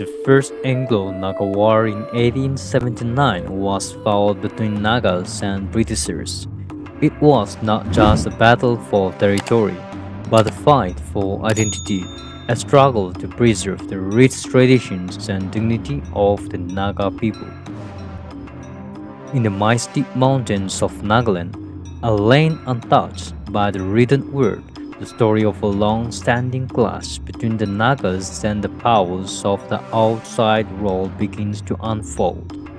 The first Anglo-Naga War in 1879 was fought between Nagas and Britishers. It was not just a battle for territory, but a fight for identity, a struggle to preserve the rich traditions and dignity of the Naga people. In the majestic mountains of Nagaland, a land untouched by the written word, the story of a long-standing clash between the Nagas and the powers of the outside world begins to unfold.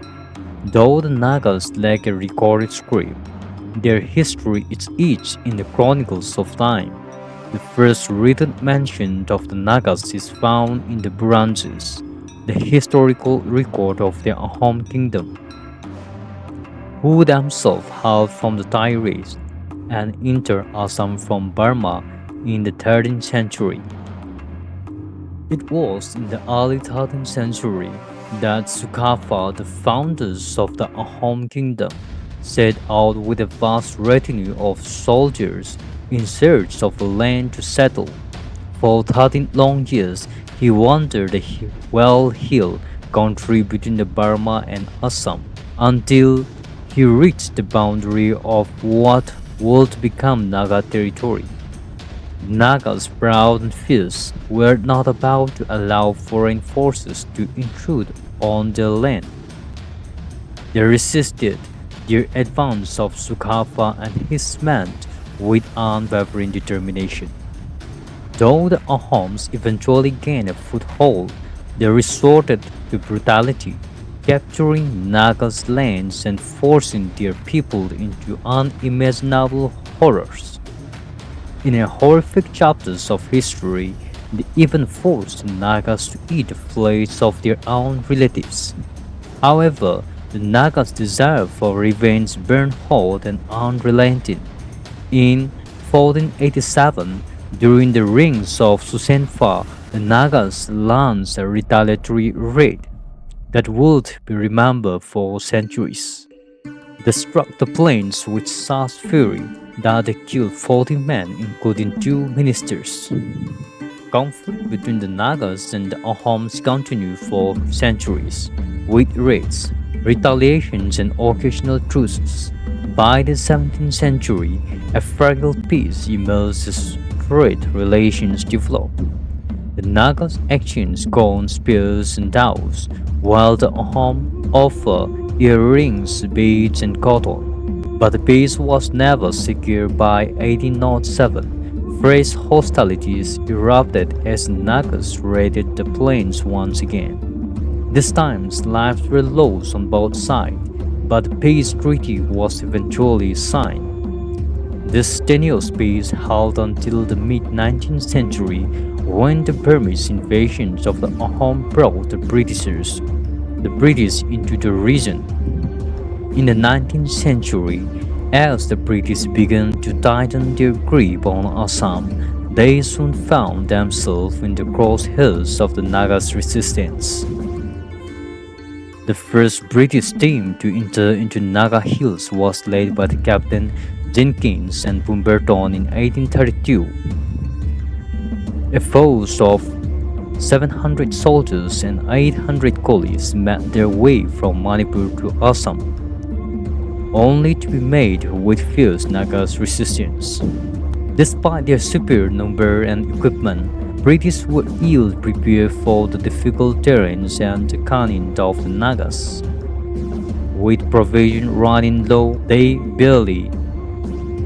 Though the Nagas lack a recorded script, their history is etched in the chronicles of time. The first written mention of the Nagas is found in the Branches, the historical record of their home kingdom, who themselves hailed from the Thai race and entered Assam from Burma in the 13th century. It was in the early 13th century that Sukhafa, the founders of the Ahom kingdom, set out with a vast retinue of soldiers in search of a land to settle. For 13 long years, he wandered the well-heeled country between the Burma and Assam until he reached the boundary of what would become Naga territory. Nagas, proud and fierce, were not about to allow foreign forces to intrude on their land. They resisted the advance of Sukhafa and his men with unwavering determination. Though the Ahoms eventually gained a foothold, they resorted to brutality, capturing Nagas' lands and forcing their people into unimaginable horrors. In a horrific chapters of history, they even forced Nagas to eat the flesh of their own relatives. However, the Nagas' desire for revenge burned hot and unrelenting. In 1487, during the reigns of Susenfa, the Nagas launched a retaliatory raid that would be remembered for centuries. They struck the plains with such fury that they killed 40 men, including two ministers. Conflict between the Nagas and the Ahoms continued for centuries, with raids, retaliations, and occasional truces. By the 17th century, a fragile peace emerged as trade relations developed. The Nagas exchanged gold, spears, and dhows, while the Ahom offered earrings, beads, and cotton. But the peace was never secured. By 1807. Fresh hostilities erupted as the Nagas raided the plains once again. This time, lives were lost on both sides, but the peace treaty was eventually signed. This tenuous peace held until the mid-19th century when the Burmese invasions of the Ahom brought the British into the region. In the 19th century, as the British began to tighten their grip on Assam, they soon found themselves in the crosshairs of the Nagas' resistance. The first British team to enter into Naga Hills was led by the Captain Jenkins and Pemberton in 1832. A force of 700 soldiers and 800 coolies made their way from Manipur to Assam, only to be met with fierce Nagas resistance. Despite their superior number and equipment, British were ill prepared for the difficult terrains and the cunning of the Nagas. With provisions running low, they barely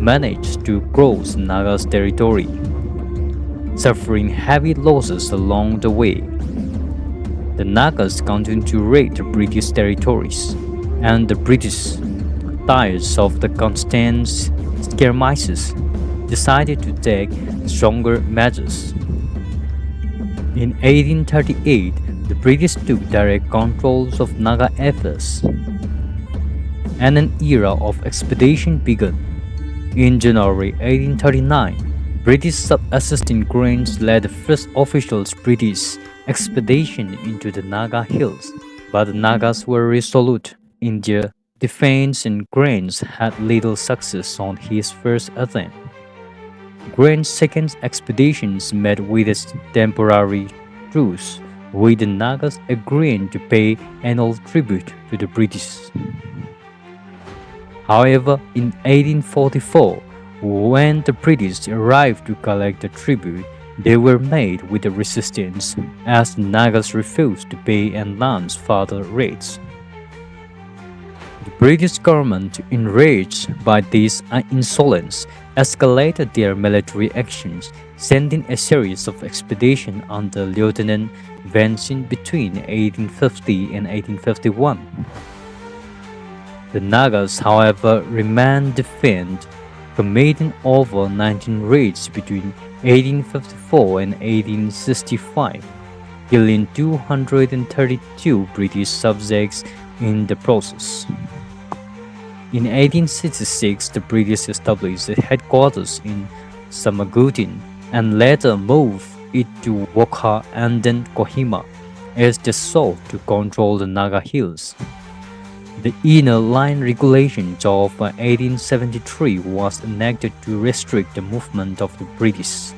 managed to cross Nagas territory, suffering heavy losses along the way. The Nagas continued to raid the British territories, and the British, tired of the constant skirmishes, decided to take stronger measures. In 1838, the British took direct control of Naga affairs, and an era of expedition began. In January 1839, British sub-assistant Grange led the first official British expedition into the Naga Hills, but the Nagas were resolute in their defense and Grange had little success on his first attempt. Grange's second expeditions met with a temporary truce with the Nagas agreeing to pay annual tribute to the British. However, in 1844, when the British arrived to collect the tribute, they were met with a resistance as the Nagas refused to pay and launched further raids. The British government, enraged by this insolence, escalated their military actions, sending a series of expeditions under Lieutenant Vincent between 1850 and 1851. The Nagas, however, remained defiant, committing over 19 raids between 1854 and 1865, killing 232 British subjects in the process. In 1866, the British established a headquarters in Samagutin and later moved it to Wokha and then Kohima as they sought to control the Naga hills. The Inner Line Regulations of 1873 was enacted to restrict the movement of the British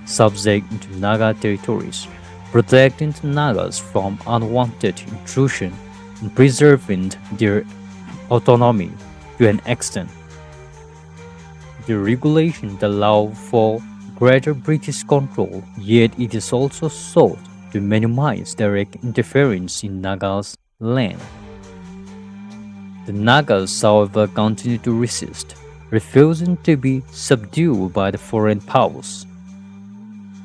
subjects into Naga territories, protecting the Nagas from unwanted intrusion and preserving their autonomy to an extent. The regulations allow for greater British control, yet it is also sought to minimize direct interference in Naga's land. The Nagas, however, continued to resist, refusing to be subdued by the foreign powers.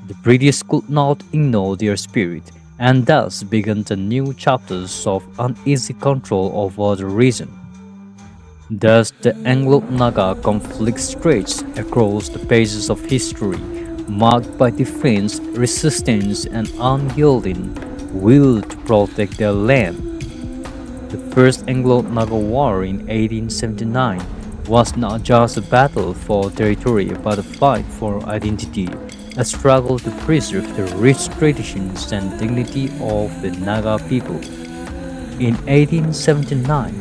The British could not ignore their spirit, and thus began the new chapters of uneasy control over the region. Thus, the Anglo-Naga conflict stretched across the pages of history, marked by defense, resistance, and unyielding will to protect their land. The First Anglo-Naga War in 1879 was not just a battle for territory but a fight for identity, a struggle to preserve the rich traditions and dignity of the Naga people. In 1879,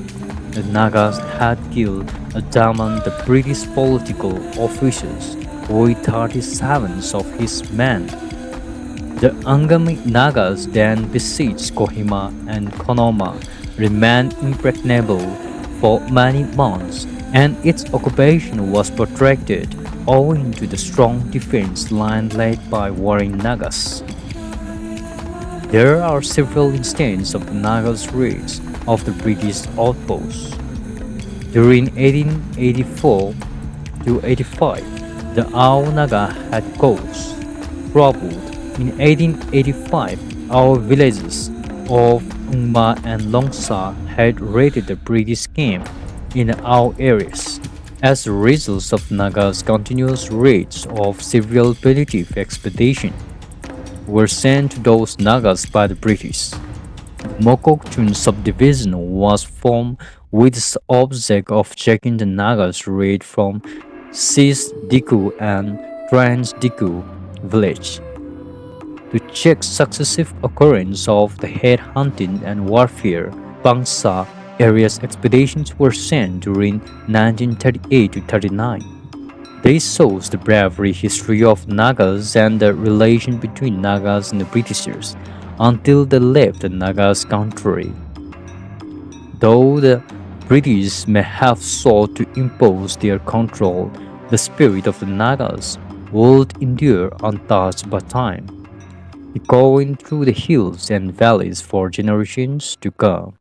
the Nagas had killed a dozen the British political officers with 37 of his men. The Angami Nagas then besieged Kohima and Konoma, remained impregnable for many months, and its occupation was protracted owing to the strong defense line led by warring Nagas. There are several instances of the Nagas' raids of the British outposts. During 1884 to 85, the Ao Naga had caused trouble. In 1885, our villages of Ungma and Longsa had raided the British camp in our areas. As a result of Naga's continuous raids of several punitive expeditions were sent to those Nagas by the British. The Mokokchung subdivision was formed with the object of checking the Nagas' raid from Sis Diku and Trans Diku village. To check successive occurrence of the head hunting and warfare, Bangsa areas expeditions were sent during 1938 to 39. This shows the bravery history of Nagas and the relation between Nagas and the Britishers until they left the Nagas' country. Though the British may have sought to impose their control, the spirit of the Nagas would endure untouched by time, echoing through the hills and valleys for generations to come.